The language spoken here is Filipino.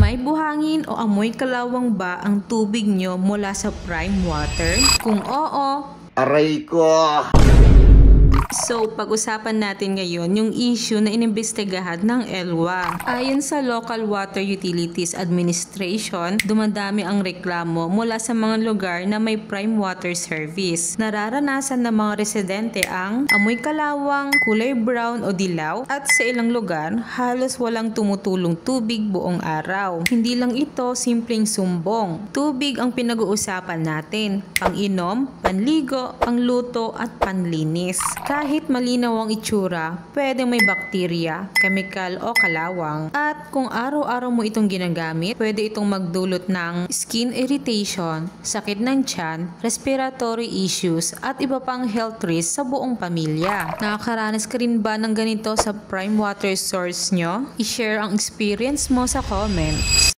May buhangin o amoy kalawang ba ang tubig nyo mula sa prime water? Kung oo, aray ko! so, pag-usapan natin ngayon yung issue na inimbestigahan ng ELWA. Ayon sa Local Water Utilities Administration, dumadami ang reklamo mula sa mga lugar na may prime water service. Nararanasan ng mga residente ang amoy kalawang, kulay brown o dilaw, at sa ilang lugar, halos walang tumutulong tubig buong araw. Hindi lang ito simpleng sumbong. Tubig ang pinag-uusapan natin. Pang-inom, panligo, pangluto at panlinis. Kahit malinaw ang itsura, pwedeng may bakterya, kemikal o kalawang. At kung araw-araw mo itong ginagamit, pwede itong magdulot ng skin irritation, sakit ng tiyan, respiratory issues, at iba pang health risk sa buong pamilya. Nakakaranas ka rin ba ng ganito sa prime water source nyo? I-share ang experience mo sa comments.